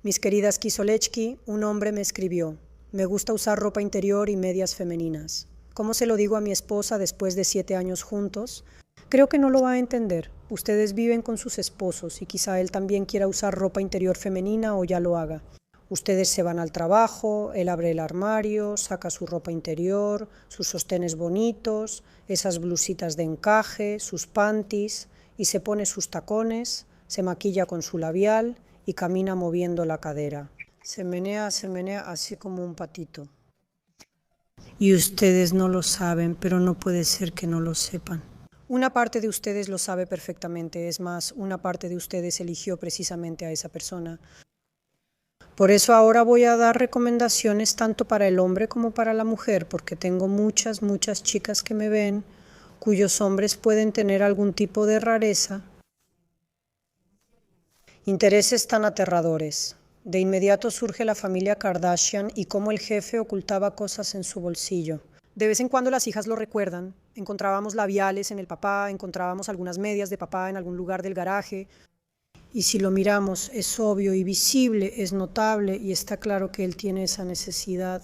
Mis queridas Kisolechki, un hombre me escribió: me gusta usar ropa interior y medias femeninas. ¿Cómo se lo digo a mi esposa después de 7 años juntos? Creo que no lo va a entender. Ustedes viven con sus esposos y quizá él también quiera usar ropa interior femenina o ya lo haga. Ustedes se van al trabajo, él abre el armario, saca su ropa interior, sus sostenes bonitos, esas blusitas de encaje, sus panties, y se pone sus tacones, se maquilla con su labial y camina moviendo la cadera. Se menea así como un patito. Y ustedes no lo saben, pero no puede ser que no lo sepan. Una parte de ustedes lo sabe perfectamente, es más, una parte de ustedes eligió precisamente a esa persona. Por eso ahora voy a dar recomendaciones tanto para el hombre como para la mujer, porque tengo muchas chicas que me ven, cuyos hombres pueden tener algún tipo de rareza. Intereses tan aterradores. De inmediato surge la familia Kardashian y cómo el jefe ocultaba cosas en su bolsillo. De vez en cuando las hijas lo recuerdan. Encontrábamos labiales en el papá, encontrábamos algunas medias de papá en algún lugar del garaje. Y si lo miramos, es obvio y visible, es notable y está claro que él tiene esa necesidad.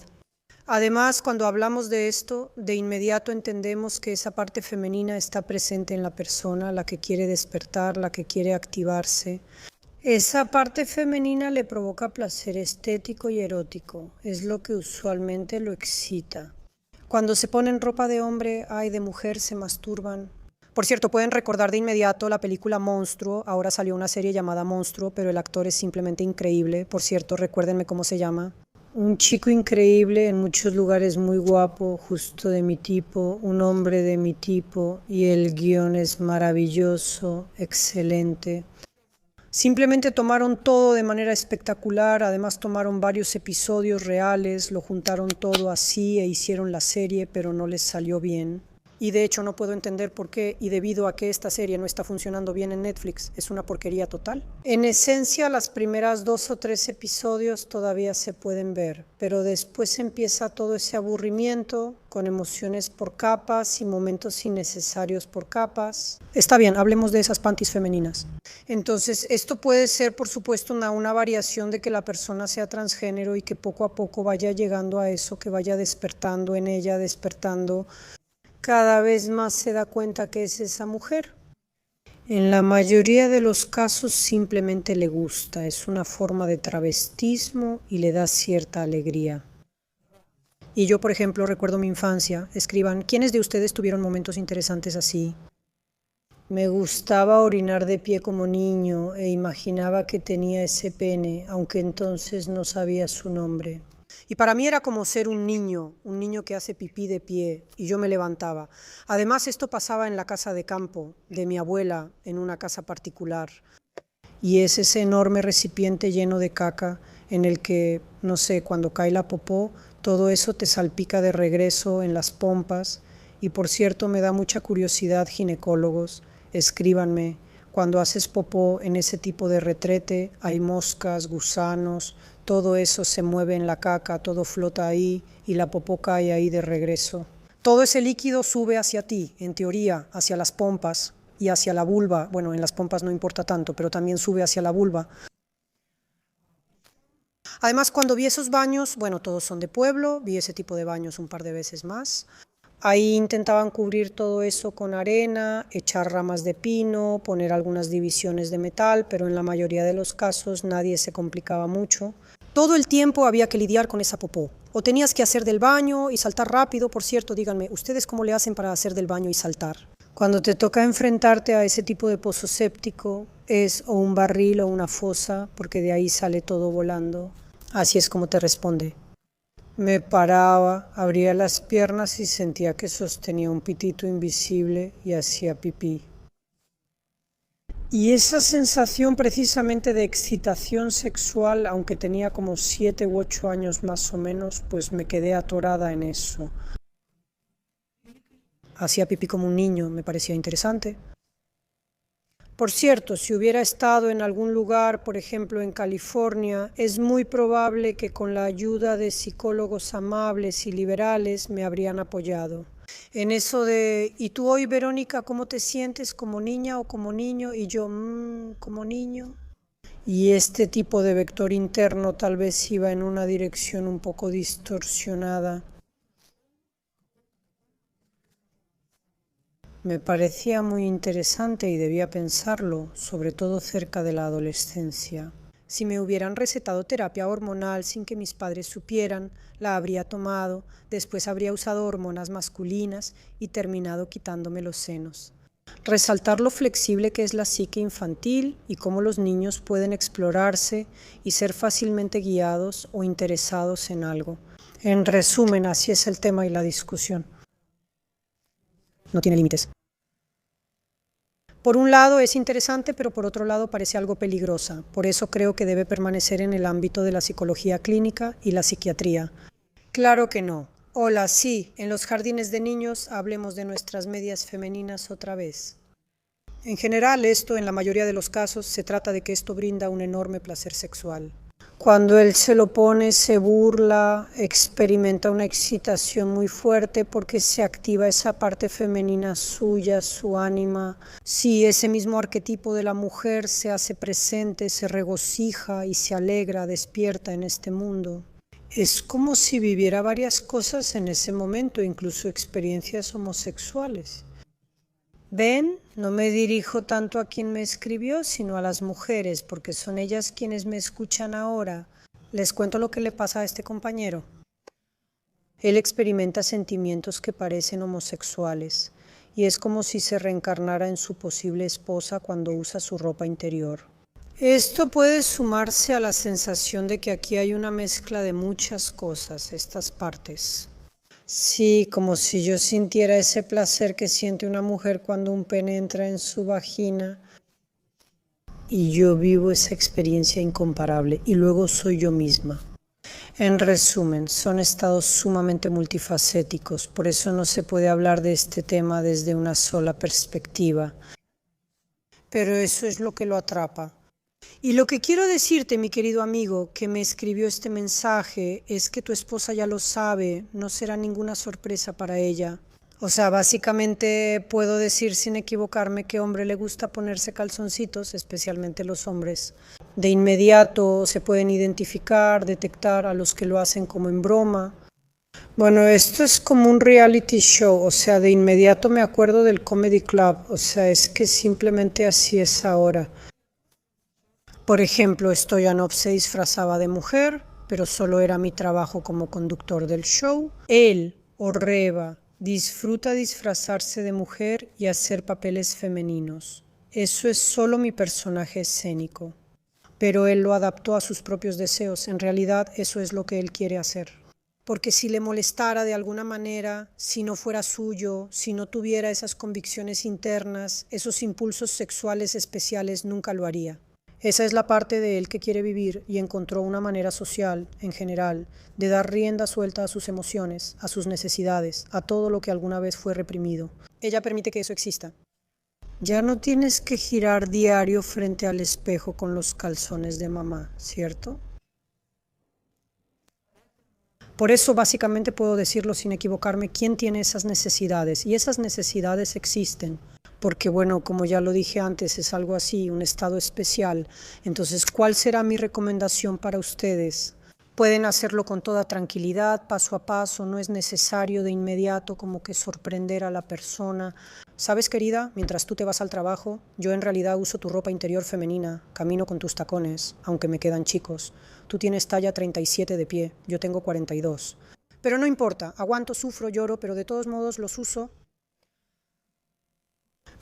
Además, cuando hablamos de esto, de inmediato entendemos que esa parte femenina está presente en la persona, la que quiere despertar, la que quiere activarse. Esa parte femenina le provoca placer estético y erótico, es lo que usualmente lo excita. Cuando se ponen ropa de hombre, ay, de mujer, se masturban. Por cierto, pueden recordar de inmediato la película Monstruo, ahora salió una serie llamada Monstruo, pero el actor es simplemente increíble. Por cierto, recuérdenme cómo se llama. Un chico increíble, en muchos lugares muy guapo, justo de mi tipo, un hombre de mi tipo, y el guión es maravilloso, excelente. Simplemente tomaron todo de manera espectacular, además tomaron varios episodios reales, lo juntaron todo así e hicieron la serie, pero no les salió bien. Y de hecho no puedo entender por qué, y debido a que esta serie no está funcionando bien en Netflix, es una porquería total. En esencia, las primeras 2 o 3 episodios todavía se pueden ver, pero después empieza todo ese aburrimiento, con emociones por capas y momentos innecesarios por capas. Está bien, hablemos de esas panties femeninas. Entonces, esto puede ser, por supuesto, una variación de que la persona sea transgénero y que poco a poco vaya llegando a eso, que vaya despertando en ella, despertando. Cada vez más se da cuenta que es esa mujer. En la mayoría de los casos simplemente le gusta, es una forma de travestismo y le da cierta alegría. Y yo, por ejemplo, recuerdo mi infancia. Escriban, ¿quiénes de ustedes tuvieron momentos interesantes así? Me gustaba orinar de pie como niño e imaginaba que tenía ese pene, aunque entonces no sabía su nombre. Y para mí era como ser un niño que hace pipí de pie, y yo me levantaba. Además, esto pasaba en la casa de campo de mi abuela, en una casa particular. Y es ese enorme recipiente lleno de caca en el que, no sé, cuando cae la popó, todo eso te salpica de regreso en las pompas. Y por cierto, me da mucha curiosidad, ginecólogos, escríbanme, cuando haces popó en ese tipo de retrete, hay moscas, gusanos, todo eso se mueve en la caca, todo flota ahí y la popó cae ahí de regreso. Todo ese líquido sube hacia ti, en teoría, hacia las pompas y hacia la vulva. Bueno, en las pompas no importa tanto, pero también sube hacia la vulva. Además, cuando vi esos baños, bueno, todos son de pueblo, vi ese tipo de baños un par de veces más. Ahí intentaban cubrir todo eso con arena, echar ramas de pino, poner algunas divisiones de metal, pero en la mayoría de los casos nadie se complicaba mucho. Todo el tiempo había que lidiar con esa popó. O tenías que hacer del baño y saltar rápido. Por cierto, díganme, ¿ustedes cómo le hacen para hacer del baño y saltar? Cuando te toca enfrentarte a ese tipo de pozo séptico, es o un barril o una fosa, porque de ahí sale todo volando. Así es como te responde. Me paraba, abría las piernas y sentía que sostenía un pitito invisible y hacía pipí. Y esa sensación precisamente de excitación sexual, aunque tenía como 7 u 8 años más o menos, pues me quedé atorada en eso. Hacía pipí como un niño, me parecía interesante. Por cierto, si hubiera estado en algún lugar, por ejemplo en California, es muy probable que con la ayuda de psicólogos amables y liberales me habrían apoyado. En eso de, ¿y tú hoy, Verónica, cómo te sientes? ¿Como niña o como niño? Y yo, como niño. y este tipo de vector interno tal vez iba en una dirección un poco distorsionada. Me parecía muy interesante y debía pensarlo, sobre todo cerca de la adolescencia. Si me hubieran recetado terapia hormonal sin que mis padres supieran, la habría tomado, después habría usado hormonas masculinas y terminado quitándome los senos. Resaltar lo flexible que es la psique infantil y cómo los niños pueden explorarse y ser fácilmente guiados o interesados en algo. En resumen, así es el tema y la discusión. No tiene límites. Por un lado es interesante, pero por otro lado parece algo peligrosa. Por eso creo que debe permanecer en el ámbito de la psicología clínica y la psiquiatría. Claro que no. Hola, sí, en los jardines de niños hablemos de nuestras medias femeninas otra vez. En general, en la mayoría de los casos, se trata de que esto brinda un enorme placer sexual. Cuando él se lo pone, se burla, experimenta una excitación muy fuerte porque se activa esa parte femenina suya, su ánima. Sí, ese mismo arquetipo de la mujer se hace presente, se regocija y se alegra, despierta en este mundo. Es como si viviera varias cosas en ese momento, incluso experiencias homosexuales. ¿Ven? No me dirijo tanto a quien me escribió, sino a las mujeres, porque son ellas quienes me escuchan ahora. Les cuento lo que le pasa a este compañero. Él experimenta sentimientos que parecen homosexuales, y es como si se reencarnara en su posible esposa cuando usa su ropa interior. Esto puede sumarse a la sensación de que aquí hay una mezcla de muchas cosas, estas partes. Sí, como si yo sintiera ese placer que siente una mujer cuando un pene entra en su vagina y yo vivo esa experiencia incomparable y luego soy yo misma. En resumen, son estados sumamente multifacéticos, por eso no se puede hablar de este tema desde una sola perspectiva. Pero eso es lo que lo atrapa. Y lo que quiero decirte, mi querido amigo, que me escribió este mensaje, es que tu esposa ya lo sabe, no será ninguna sorpresa para ella. O sea, básicamente puedo decir sin equivocarme que hombre le gusta ponerse calzoncitos, especialmente los hombres. De inmediato se pueden identificar, detectar a los que lo hacen como en broma. Bueno, esto es como un reality show, o sea, de inmediato me acuerdo del Comedy Club, o sea, es que simplemente así es ahora. Por ejemplo, Stoyanov se disfrazaba de mujer, pero solo era mi trabajo como conductor del show. Él, Orreva, disfruta disfrazarse de mujer y hacer papeles femeninos. Eso es solo mi personaje escénico. Pero él lo adaptó a sus propios deseos. En realidad, eso es lo que él quiere hacer. Porque si le molestara de alguna manera, si no fuera suyo, si no tuviera esas convicciones internas, esos impulsos sexuales especiales, nunca lo haría. Esa es la parte de él que quiere vivir y encontró una manera social, en general, de dar rienda suelta a sus emociones, a sus necesidades, a todo lo que alguna vez fue reprimido. Ella permite que eso exista. Ya no tienes que girar diario frente al espejo con los calzones de mamá, ¿cierto? Por eso básicamente puedo decirlo sin equivocarme, ¿quién tiene esas necesidades? Y esas necesidades existen. Porque bueno, como ya lo dije antes, es algo así, un estado especial. Entonces, ¿cuál será mi recomendación para ustedes? Pueden hacerlo con toda tranquilidad, paso a paso, no es necesario de inmediato como que sorprender a la persona. ¿Sabes, querida? Mientras tú te vas al trabajo, yo en realidad uso tu ropa interior femenina, camino con tus tacones, aunque me quedan chicos. Tú tienes talla 37 de pie, yo tengo 42. Pero no importa, aguanto, sufro, lloro, pero de todos modos los uso.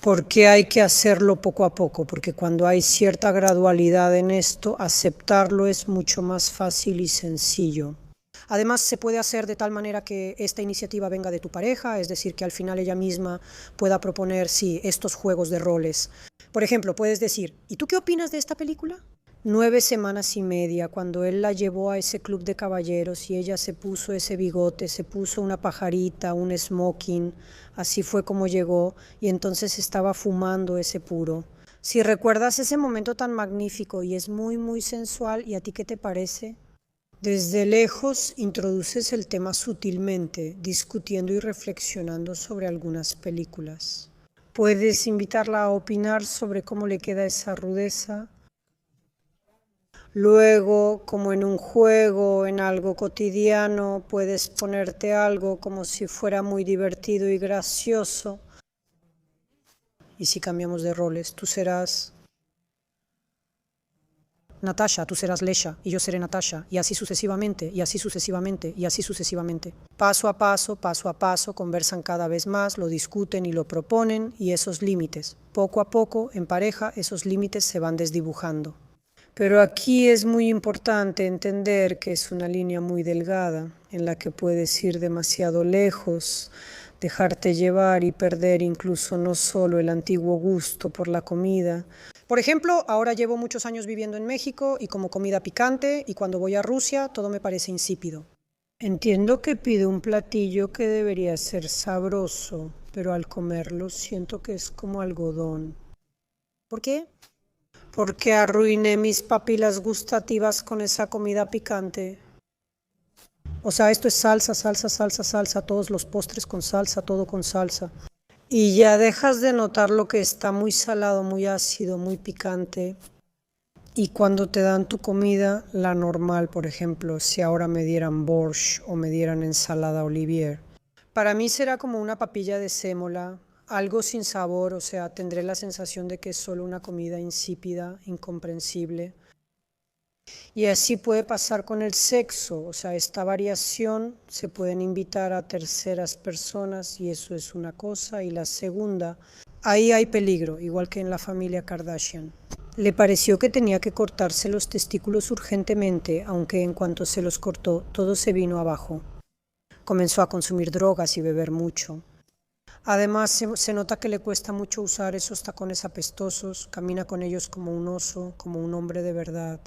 Porque hay que hacerlo poco a poco, porque cuando hay cierta gradualidad en esto, aceptarlo es mucho más fácil y sencillo. Además, se puede hacer de tal manera que esta iniciativa venga de tu pareja, es decir, que al final ella misma pueda proponer, sí, estos juegos de roles. Por ejemplo, puedes decir, ¿y tú qué opinas de esta película? 9 semanas y media, cuando él la llevó a ese club de caballeros y ella se puso ese bigote, se puso una pajarita, un smoking, así fue como llegó y entonces estaba fumando ese puro. Si recuerdas ese momento tan magnífico y es muy, muy sensual, ¿y a ti qué te parece? Desde lejos introduces el tema sutilmente, discutiendo y reflexionando sobre algunas películas. Puedes invitarla a opinar sobre cómo le queda esa rudeza. Luego, como en un juego, en algo cotidiano, puedes ponerte algo como si fuera muy divertido y gracioso. Y si cambiamos de roles, tú serás Natasha, tú serás Lesha y yo seré Natasha, y así sucesivamente, y así sucesivamente, y así sucesivamente. Paso a paso, conversan cada vez más, lo discuten y lo proponen, y esos límites, poco a poco, en pareja, esos límites se van desdibujando. Pero aquí es muy importante entender que es una línea muy delgada en la que puedes ir demasiado lejos, dejarte llevar y perder incluso no solo el antiguo gusto por la comida. Por ejemplo, ahora llevo muchos años viviendo en México y como comida picante, y cuando voy a Rusia todo me parece insípido. Entiendo que pide un platillo que debería ser sabroso, pero al comerlo siento que es como algodón. ¿Por qué? Porque arruiné mis papilas gustativas con esa comida picante. O sea, esto es salsa, salsa, salsa, salsa, todos los postres con salsa, todo con salsa. Y ya dejas de notar lo que está muy salado, muy ácido, muy picante. Y cuando te dan tu comida, la normal, por ejemplo, si ahora me dieran borscht o me dieran ensalada Olivier, para mí será como una papilla de sémola, algo sin sabor, o sea, tendré la sensación de que es solo una comida insípida, incomprensible. Y así puede pasar con el sexo, o sea, esta variación se pueden invitar a terceras personas y eso es una cosa. Y la segunda, ahí hay peligro, igual que en la familia Kardashian. Le pareció que tenía que cortarse los testículos urgentemente, aunque en cuanto se los cortó, todo se vino abajo. Comenzó a consumir drogas y beber mucho. Además, se nota que le cuesta mucho usar esos tacones apestosos, camina con ellos como un oso, como un hombre de verdad.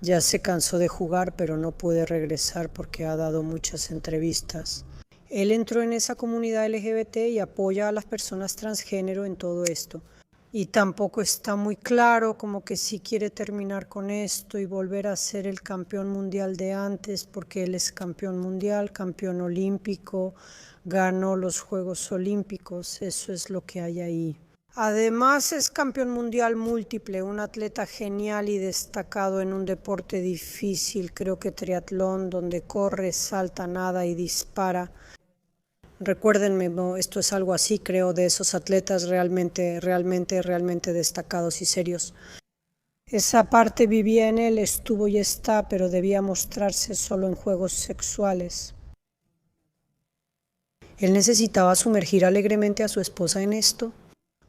Ya se cansó de jugar, pero no puede regresar porque ha dado muchas entrevistas. Él entró en esa comunidad LGBT y apoya a las personas transgénero en todo esto. Y tampoco está muy claro como que sí quiere terminar con esto y volver a ser el campeón mundial de antes, porque él es campeón mundial, campeón olímpico, ganó los Juegos Olímpicos, eso es lo que hay ahí. Además es campeón mundial múltiple, un atleta genial y destacado en un deporte difícil, creo que triatlón, donde corre, salta, nada y dispara. Recuérdenme, no, esto es algo así, creo, de esos atletas realmente destacados y serios. Esa parte vivía en él, estuvo y está, pero debía mostrarse solo en juegos sexuales. Él necesitaba sumergir alegremente a su esposa en esto.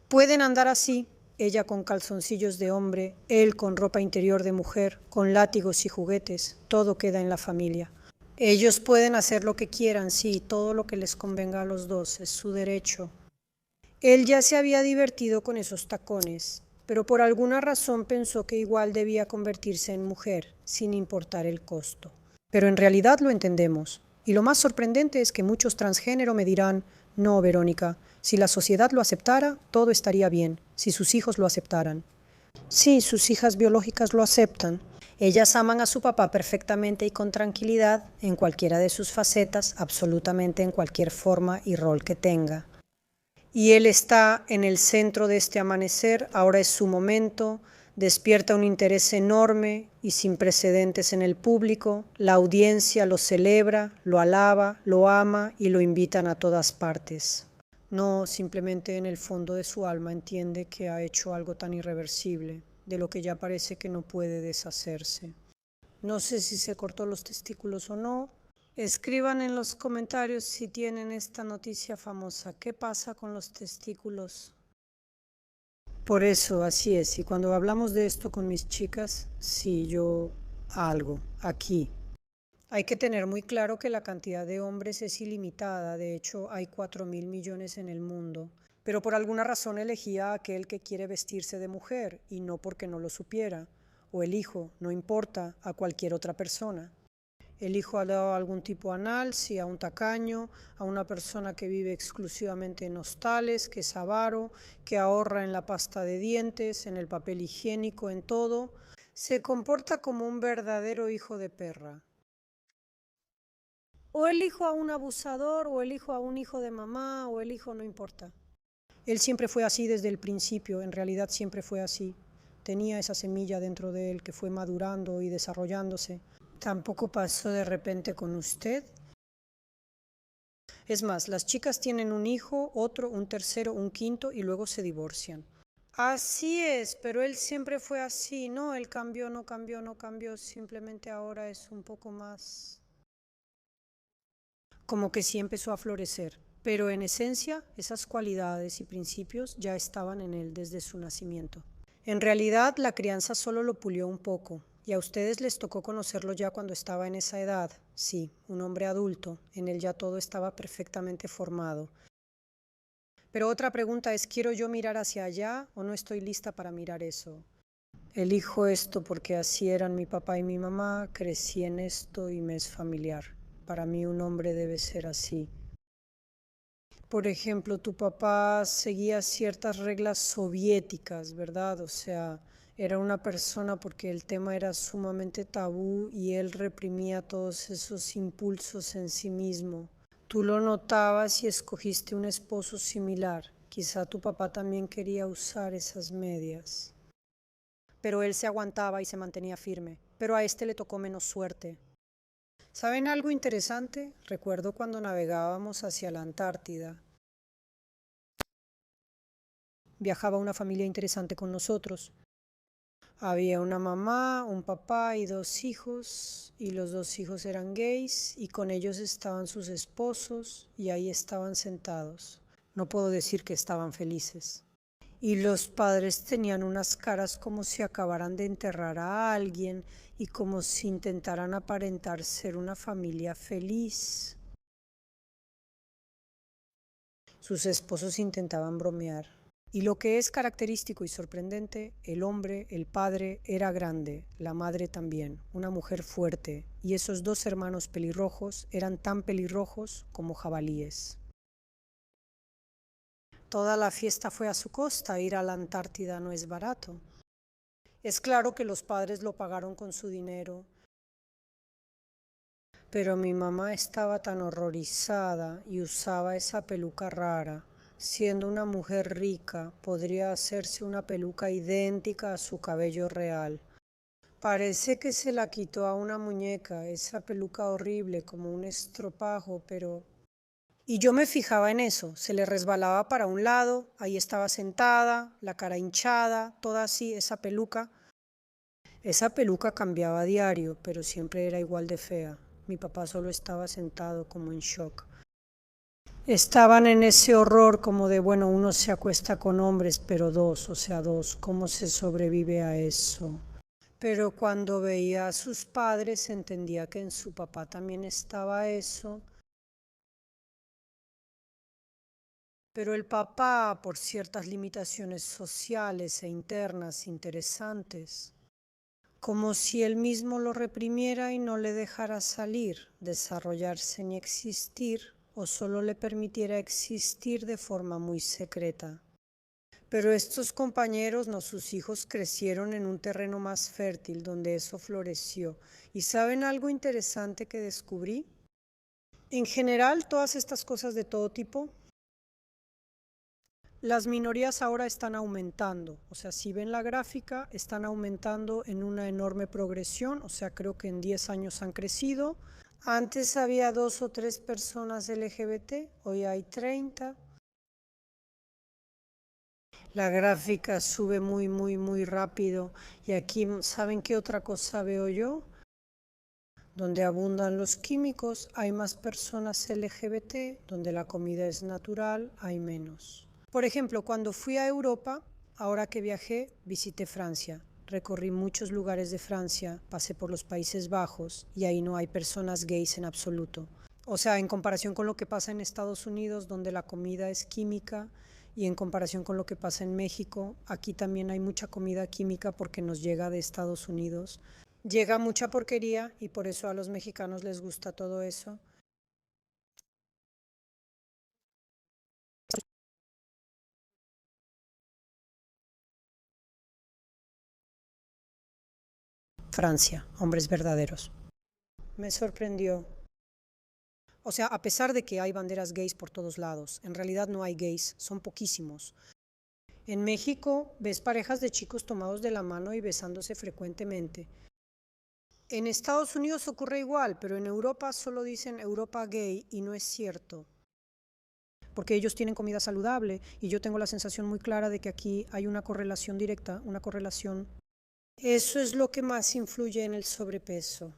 Pueden andar así, ella con calzoncillos de hombre, él con ropa interior de mujer, con látigos y juguetes, todo queda en la familia. Ellos pueden hacer lo que quieran, sí, todo lo que les convenga a los dos, es su derecho. Él ya se había divertido con esos tacones, pero por alguna razón pensó que igual debía convertirse en mujer, sin importar el costo. Pero en realidad lo entendemos. Y lo más sorprendente es que muchos transgénero me dirán, no, Verónica, si la sociedad lo aceptara, todo estaría bien, si sus hijos lo aceptaran. Sí, sus hijas biológicas lo aceptan. Ellas aman a su papá perfectamente y con tranquilidad, en cualquiera de sus facetas, absolutamente en cualquier forma y rol que tenga. Y él está en el centro de este amanecer, ahora es su momento, despierta un interés enorme y sin precedentes en el público, la audiencia lo celebra, lo alaba, lo ama y lo invitan a todas partes. No, simplemente en el fondo de su alma entiende que ha hecho algo tan irreversible, de lo que ya parece que no puede deshacerse. No sé si se cortó los testículos o no. Escriban en los comentarios si tienen esta noticia famosa. ¿Qué pasa con los testículos? Por eso, así es. Y cuando hablamos de esto con mis chicas, sí, yo algo, aquí. Hay que tener muy claro que la cantidad de hombres es ilimitada. De hecho, hay 4.000 millones en el mundo. pero por alguna razón elegía a aquel que quiere vestirse de mujer y no porque no lo supiera, o elijo, no importa, a cualquier otra persona. Elijo a algún tipo anal, sí, a un tacaño, a una persona que vive exclusivamente en hostales, que es avaro, que ahorra en la pasta de dientes, en el papel higiénico, en todo. Se comporta como un verdadero hijo de perra. O elijo a un abusador, o elijo a un hijo de mamá, o elijo, no importa. Él siempre fue así desde el principio, en realidad siempre fue así. Tenía esa semilla dentro de él que fue madurando y desarrollándose. Tampoco pasó de repente con usted. Es más, las chicas tienen un hijo, otro, un tercero, un quinto y luego se divorcian. Así es, pero él siempre fue así, ¿no? Él cambió, no cambió, no cambió, simplemente ahora es un poco más... Como que sí empezó a florecer, pero en esencia esas cualidades y principios ya estaban en él desde su nacimiento. En realidad la crianza solo lo pulió un poco, y a ustedes les tocó conocerlo ya cuando estaba en esa edad. Sí, un hombre adulto, en él ya todo estaba perfectamente formado. Pero otra pregunta es, ¿quiero yo mirar hacia allá o no estoy lista para mirar eso? Elijo esto porque así eran mi papá y mi mamá, crecí en esto y me es familiar. Para mí un hombre debe ser así. Por ejemplo, tu papá seguía ciertas reglas soviéticas, ¿verdad? O sea, era una persona porque el tema era sumamente tabú y él reprimía todos esos impulsos en sí mismo. Tú lo notabas y escogiste un esposo similar. Quizá tu papá también quería usar esas medias. Pero él se aguantaba y se mantenía firme. Pero a este le tocó menos suerte. ¿Saben algo interesante? Recuerdo cuando navegábamos hacia la Antártida. Viajaba una familia interesante con nosotros. Había una mamá, un papá y dos hijos, y los dos hijos eran gays, y con ellos estaban sus esposos, y ahí estaban sentados. No puedo decir que estaban felices. Y los padres tenían unas caras como si acabaran de enterrar a alguien y como si intentaran aparentar ser una familia feliz. Sus esposos intentaban bromear. Y lo que es característico y sorprendente, el hombre, el padre, era grande, la madre también, una mujer fuerte, y esos dos hermanos pelirrojos eran tan pelirrojos como jabalíes. Toda la fiesta fue a su costa, ir a la Antártida no es barato. Es claro que los padres lo pagaron con su dinero, pero mi mamá estaba tan horrorizada y usaba esa peluca rara. Siendo una mujer rica, podría hacerse una peluca idéntica a su cabello real. Parece que se la quitó a una muñeca, esa peluca horrible como un estropajo, pero... Y yo me fijaba en eso, se le resbalaba para un lado, ahí estaba sentada, la cara hinchada, toda así, esa peluca. Esa peluca cambiaba a diario, pero siempre era igual de fea. Mi papá solo estaba sentado como en shock. Estaban en ese horror como de, bueno, uno se acuesta con hombres, pero dos, o sea, dos, ¿cómo se sobrevive a eso? Pero cuando veía a sus padres entendía que en su papá también estaba eso. Pero el papá, por ciertas limitaciones sociales e internas interesantes, como si él mismo lo reprimiera y no le dejara salir, desarrollarse ni existir, o solo le permitiera existir de forma muy secreta. Pero estos compañeros, no sus hijos, crecieron en un terreno más fértil donde eso floreció. ¿Y saben algo interesante que descubrí? En general, todas estas cosas de todo tipo, las minorías ahora están aumentando, o sea, si ven la gráfica, están aumentando en una enorme progresión, o sea, creo que en 10 años han crecido. Antes había 2 o 3 personas LGBT, hoy hay 30. La gráfica sube muy, muy, muy rápido. Y aquí, ¿saben qué otra cosa veo yo? Donde abundan los químicos, hay más personas LGBT, donde la comida es natural, hay menos. Por ejemplo, cuando fui a Europa, ahora que viajé, visité Francia. Recorrí muchos lugares de Francia, pasé por los Países Bajos y ahí no hay personas gays en absoluto. O sea, en comparación con lo que pasa en Estados Unidos, donde la comida es química Y en comparación con lo que pasa en México, aquí también hay mucha comida química porque nos llega de Estados Unidos. Llega mucha porquería y por eso a los mexicanos les gusta todo eso. Francia, hombres verdaderos. Me sorprendió. O sea, a pesar de que hay banderas gays por todos lados, en realidad no hay gays, son poquísimos. En México ves parejas de chicos tomados de la mano y besándose frecuentemente. En Estados Unidos ocurre igual, pero en Europa solo dicen Europa gay y no es cierto. Porque ellos tienen comida saludable y yo tengo la sensación muy clara de que aquí hay una correlación directa, una correlación. Eso es lo que más influye en el sobrepeso.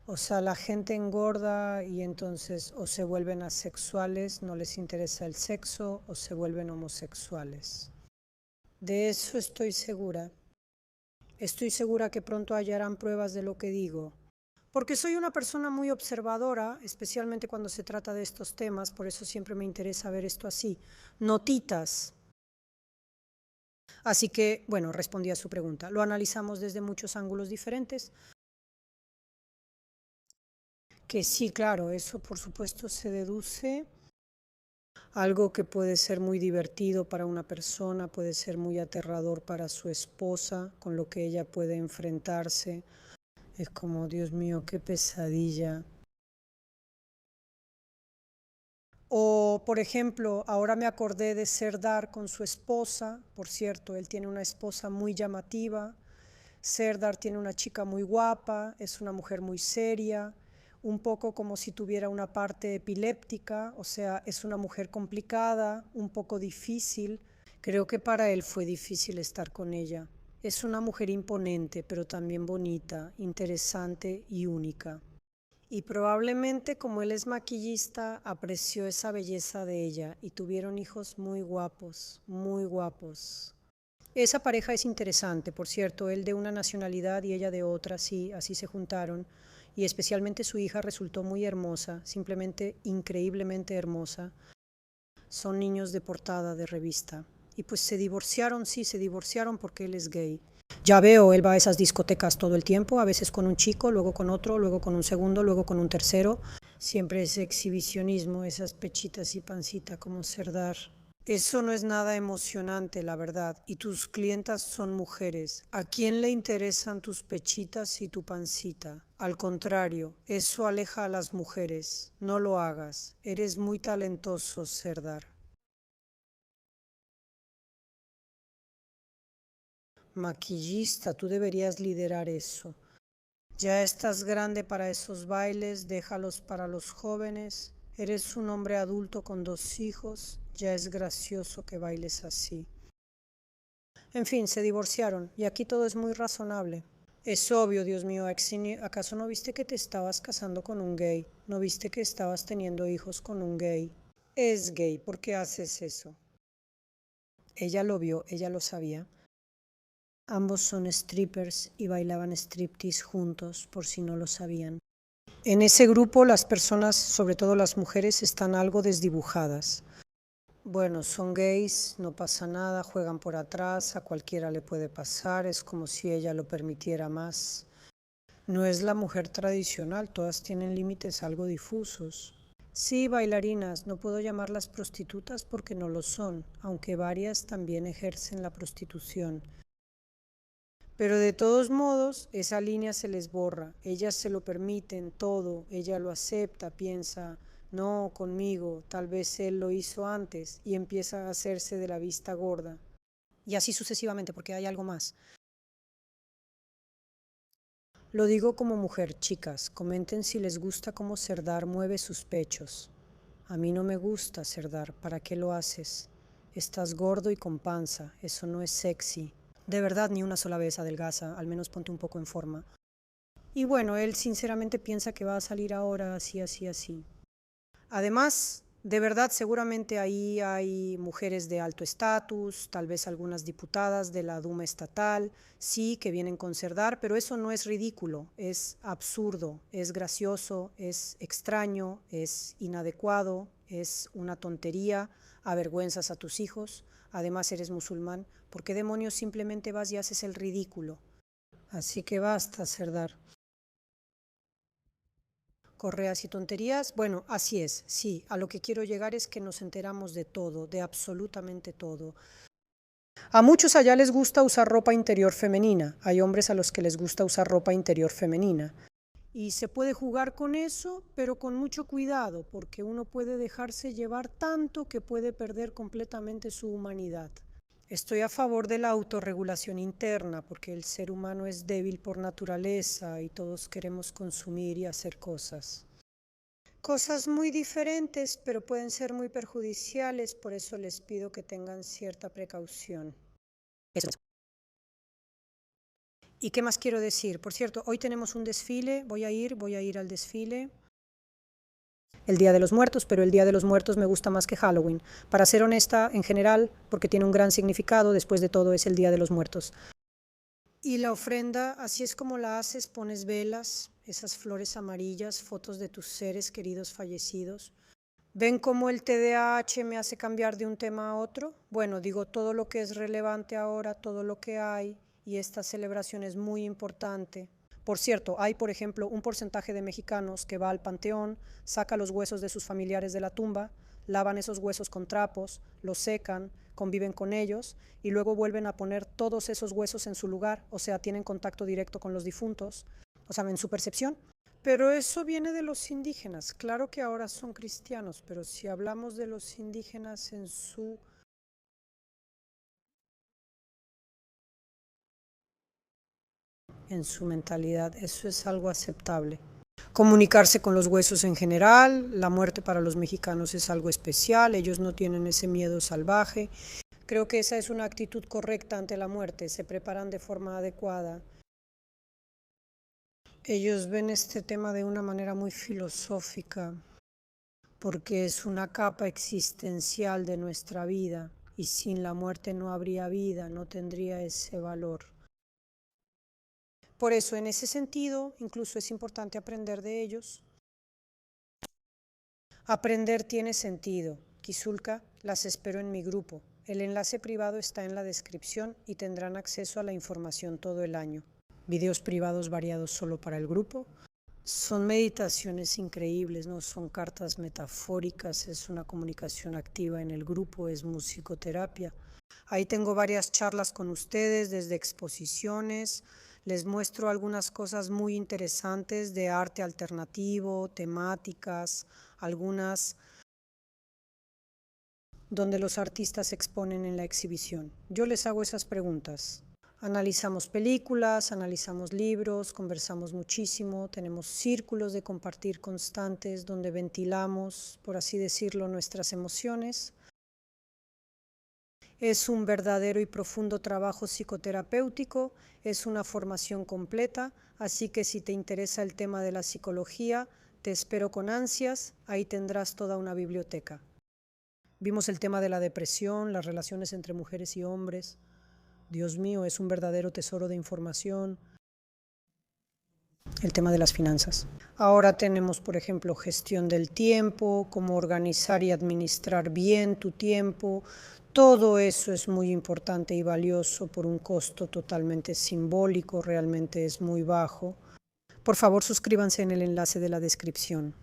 O sea, la gente engorda y entonces o se vuelven asexuales, no les interesa el sexo, o se vuelven homosexuales. De eso estoy segura. Estoy segura que pronto hallarán pruebas de lo que digo. Porque soy una persona muy observadora, especialmente cuando se trata de estos temas, por eso siempre me interesa ver esto así. Notitas. Así que, bueno, respondí a su pregunta. Lo analizamos desde muchos ángulos diferentes. Que sí, claro, eso por supuesto se deduce. Algo que puede ser muy divertido para una persona, puede ser muy aterrador para su esposa, con lo que ella puede enfrentarse. Es como, Dios mío, qué pesadilla. O, por ejemplo, ahora me acordé de Serdar con su esposa. Por cierto, él tiene una esposa muy llamativa. Serdar tiene una chica muy guapa, es una mujer muy seria, un poco como si tuviera una parte epiléptica, o sea, es una mujer complicada, un poco difícil. Creo que para él fue difícil estar con ella. Es una mujer imponente, pero también bonita, interesante y única. Y probablemente como él es maquillista, apreció esa belleza de ella y tuvieron hijos muy guapos, muy guapos. Esa pareja es interesante, por cierto, él de una nacionalidad y ella de otra, sí, así se juntaron. Y especialmente su hija resultó muy hermosa, simplemente increíblemente hermosa. Son niños de portada de revista. Y pues se divorciaron, sí, se divorciaron porque él es gay. Ya veo, él va a esas discotecas todo el tiempo, a veces con un chico, luego con otro, luego con un segundo, luego con un tercero. Siempre ese exhibicionismo, esas pechitas y pancita como Serdar. Eso no es nada emocionante, la verdad. Y tus clientas son mujeres. ¿A quién le interesan tus pechitas y tu pancita? Al contrario, eso aleja a las mujeres. No lo hagas. Eres muy talentoso, Serdar. Maquillista, tú deberías liderar eso. Ya estás grande para esos bailes, déjalos para los jóvenes. Eres un hombre adulto con 2 hijos. Ya es gracioso que bailes así. En fin, se divorciaron y aquí todo es muy razonable. Es obvio, Dios mío, Exini, ¿acaso no viste que te estabas casando con un gay? ¿No viste que estabas teniendo hijos con un gay? Es gay, ¿por qué haces eso? Ella lo vio, ella lo sabía. Ambos son strippers y bailaban striptease juntos, por si no lo sabían. En ese grupo las personas, sobre todo las mujeres, están algo desdibujadas. Bueno, son gays, no pasa nada, juegan por atrás, a cualquiera le puede pasar, es como si ella lo permitiera más. No es la mujer tradicional, todas tienen límites algo difusos. Sí, bailarinas, no puedo llamarlas prostitutas porque no lo son, aunque varias también ejercen la prostitución. Pero de todos modos, esa línea se les borra, ellas se lo permiten todo, ella lo acepta, piensa, no, conmigo, tal vez él lo hizo antes y empieza a hacerse de la vista gorda. Y así sucesivamente, porque hay algo más. Lo digo como mujer, chicas, comenten si les gusta cómo Serdar mueve sus pechos. A mí no me gusta, Serdar, ¿para qué lo haces? Estás gordo y con panza, eso no es sexy. De verdad, ni una sola vez adelgaza, al menos ponte un poco en forma. Y bueno, él sinceramente piensa que va a salir ahora así, así, así. Además, de verdad, seguramente ahí hay mujeres de alto estatus, tal vez algunas diputadas de la Duma estatal, sí, que vienen con Serdar, pero eso no es ridículo, es absurdo, es gracioso, es extraño, es inadecuado, es una tontería. avergüenzas a tus hijos, además eres musulmán, ¿por qué demonios simplemente vas y haces el ridículo? Así que basta, Serdar. Correas y tonterías, bueno, así es, sí, a lo que quiero llegar es que nos enteramos de todo, de absolutamente todo. A muchos allá les gusta usar ropa interior femenina, hay hombres a los que les gusta usar ropa interior femenina. Y se puede jugar con eso, pero con mucho cuidado, porque uno puede dejarse llevar tanto que puede perder completamente su humanidad. Estoy a favor de la autorregulación interna, porque el ser humano es débil por naturaleza y todos queremos consumir y hacer cosas. Cosas muy diferentes, pero pueden ser muy perjudiciales, por eso les pido que tengan cierta precaución. Eso es. ¿Y qué más quiero decir? Por cierto, hoy tenemos un desfile, voy a ir al desfile. El Día de los Muertos, pero el Día de los Muertos me gusta más que Halloween. Para ser honesta, en general, porque tiene un gran significado, después de todo es el Día de los Muertos. Y la ofrenda, así es como la haces, pones velas, esas flores amarillas, fotos de tus seres queridos fallecidos. ¿Ven cómo el TDAH me hace cambiar de un tema a otro? Bueno, digo todo lo que es relevante ahora, todo lo que hay, y esta celebración es muy importante. Por cierto, hay, por ejemplo, un porcentaje de mexicanos que va al panteón, saca los huesos de sus familiares de la tumba, lavan esos huesos con trapos, los secan, conviven con ellos y luego vuelven a poner todos esos huesos en su lugar, o sea, tienen contacto directo con los difuntos, o sea, en su percepción. Pero eso viene de los indígenas. Claro que ahora son cristianos, pero si hablamos de los indígenas en su mentalidad, eso es algo aceptable. Comunicarse con los huesos en general, la muerte para los mexicanos es algo especial, ellos no tienen ese miedo salvaje. Creo que esa es una actitud correcta ante la muerte, se preparan de forma adecuada. Ellos ven este tema de una manera muy filosófica, porque es una capa existencial de nuestra vida, y sin la muerte no habría vida, no tendría ese valor. Por eso, en ese sentido, incluso es importante aprender de ellos. Aprender tiene sentido. Kisulka, las espero en mi grupo. El enlace privado está en la descripción y tendrán acceso a la información todo el año. Videos privados variados solo para el grupo. Son meditaciones increíbles, no son cartas metafóricas, es una comunicación activa en el grupo, es musicoterapia. Ahí tengo varias charlas con ustedes, desde exposiciones. Les muestro algunas cosas muy interesantes de arte alternativo, temáticas, algunas donde los artistas exponen en la exhibición. Yo les hago esas preguntas. Analizamos películas, analizamos libros, conversamos muchísimo, tenemos círculos de compartir constantes donde ventilamos, por así decirlo, nuestras emociones. Es un verdadero y profundo trabajo psicoterapéutico, es una formación completa, así que si te interesa el tema de la psicología, te espero con ansias, ahí tendrás toda una biblioteca. Vimos el tema de la depresión, las relaciones entre mujeres y hombres. Dios mío, es un verdadero tesoro de información. El tema de las finanzas. Ahora tenemos, por ejemplo, gestión del tiempo, cómo organizar y administrar bien tu tiempo. Todo eso es muy importante y valioso por un costo totalmente simbólico, realmente es muy bajo. Por favor, suscríbanse en el enlace de la descripción.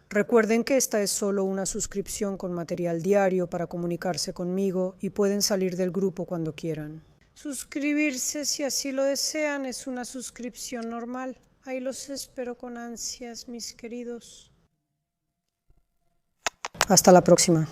Recuerden que esta es solo una suscripción con material diario para comunicarse conmigo y pueden salir del grupo cuando quieran. Suscribirse, si así lo desean, es una suscripción normal. Ahí los espero con ansias, mis queridos. Hasta la próxima.